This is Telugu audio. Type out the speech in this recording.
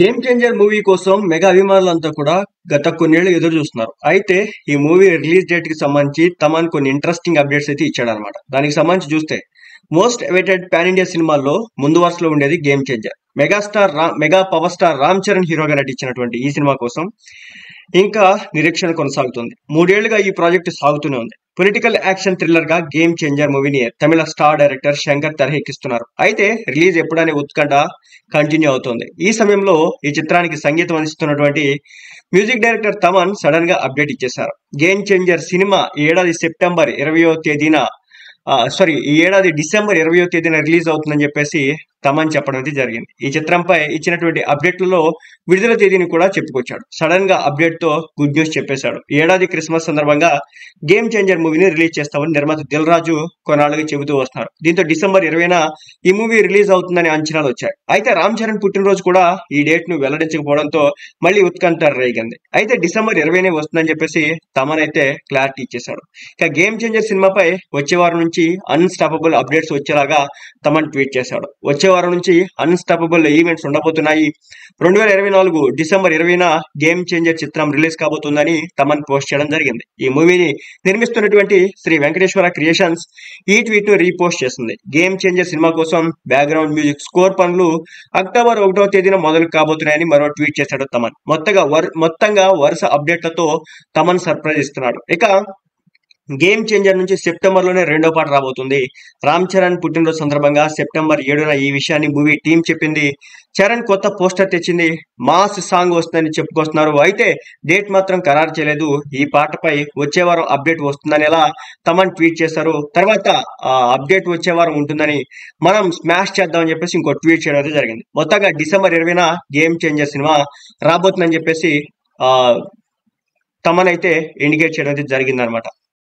గేమ్ చేంజర్ మూవీ కోసం మెగా అభిమానులంతా కూడా గత కొన్నేళ్లు ఎదురు చూస్తున్నారు. అయితే ఈ మూవీ రిలీజ్ డేట్ కి సంబంధించి తమన్ కొన్ని ఇంట్రెస్టింగ్ అప్డేట్స్ అయితే ఇచ్చాడనమాట. దానికి సంబంధించి చూస్తే మోస్ట్ అవైటెడ్ పాన్ ఇండియా సినిమాల్లో ముందు వరుసలో ఉండేది game changer. Mega power star Ram Charan హీరోగా నటించినటువంటి ఈ సినిమా కోసం ఇంకా నిరీక్షణ కొనసాగుతుంది. 3 ఏళ్లుగా ఈ ప్రాజెక్ట్ సాగుతూనే ఉంది. పొలిటికల్ యాక్షన్ థ్రిల్లర్ గా గేమ్ చేంజర్ మూవీని తమిళ స్టార్ డైరెక్టర్ శంకర్ తెరకెక్కిస్తున్నారు. అయితే రిలీజ్ ఎప్పుడనే ఉత్కంఠ కంటిన్యూ అవుతోంది. ఈ సమయంలో ఈ చిత్రానికి సంగీతం అందిస్తున్నటువంటి మ్యూజిక్ డైరెక్టర్ తమన్ సడన్ గా అప్డేట్ ఇచ్చేశారు. గేమ్ చేంజర్ సినిమా ఈ ఏడాది డిసెంబర్ 20వ తేదీన రిలీజ్ అవుతుందని చెప్పేసి తమన్ చెప్పడం అయితే జరిగింది. ఈ చిత్రంపై ఇచ్చినటువంటి అప్డేట్లలో విడుదల తేదీని కూడా చెప్పుకొచ్చాడు. సడన్ గా అప్డేట్ తో గుడ్ న్యూస్ చెప్పేశాడు. ఏడాది క్రిస్మస్ సందర్భంగా గేమ్ చేంజర్ మూవీని రిలీజ్ చేస్తామని నిర్మాత దిల్ రాజు కొన్నాళ్ళుగా చెబుతూ వస్తున్నారు. దీంతో డిసెంబర్ 20న ఈ మూవీ రిలీజ్ అవుతుందని అంచనాలు వచ్చాయి. అయితే రామ్ చరణ్ పుట్టినరోజు కూడా ఈ డేట్ ను వెల్లడించకపోవడంతో మళ్ళీ ఉత్కంఠ రేగింది. అయితే డిసెంబర్ 20నే వస్తుందని చెప్పేసి తమన్ అయితే క్లారిటీ ఇచ్చేశాడు. ఇక గేమ్ చేంజర్ సినిమాపై వచ్చే వారం నుంచి అన్స్టాపబుల్ అప్డేట్స్ వచ్చేలాగా తమన్ ట్వీట్ చేశాడు. వచ్చే వారం నుంచి అన్స్టాపబుల్ ఈవెంట్స్ ఉండబోతున్నాయి. 2024 డిసెంబర్ 20న గేమ్ చేంజర్ చిత్రం రిలీజ్ కాబోతుందని తమన్ పోస్ట్ చేయడం జరిగింది. ఈ మూవీని నిర్మిస్తున్నటువంటి శ్రీ వెంకటేశ్వర క్రియేషన్స్ ఈ ట్వీట్ ను రీపోస్ట్ చేసింది. గేమ్ చేంజర్ సినిమా కోసం బ్యాక్గ్రౌండ్ మ్యూజిక్ స్కోర్ పనులు అక్టోబర్ 1వ తేదీన మొదలు కాబోతున్నాయని మరో ట్వీట్ చేశాడు తమన్. మొత్తంగా వరుస అప్డేట్లతో తమన్ సర్ప్రైజ్ ఇస్తున్నాడు. ఇక గేమ్ చేంజర్ నుంచి సెప్టెంబర్ లోనే రెండో పాట రాబోతుంది. రామ్ చరణ్ పుట్టినరోజు సందర్భంగా సెప్టెంబర్ 7న ఈ విషయాన్ని మూవీ టీం చెప్పింది. చరణ్ కొత్త పోస్టర్ తెచ్చింది. మాస్ సాంగ్ వస్తుందని చెప్పుకొస్తున్నారు. అయితే డేట్ మాత్రం ఖరారు చేయలేదు. ఈ పాటపై వచ్చే వారం అప్డేట్ వస్తుందని ఎలా తమన్ ట్వీట్ చేశారు. తర్వాత అప్డేట్ వచ్చే వారం ఉంటుందని మనం స్మాష్ చేద్దామని చెప్పేసి ఇంకో ట్వీట్ చేయడం అయితే జరిగింది. మొత్తంగా డిసెంబర్ 20న గేమ్ చేంజర్ సినిమా రాబోతుందని చెప్పేసి తమన్ అయితే ఇండికేట్ చేయడం అయితే జరిగిందనమాట.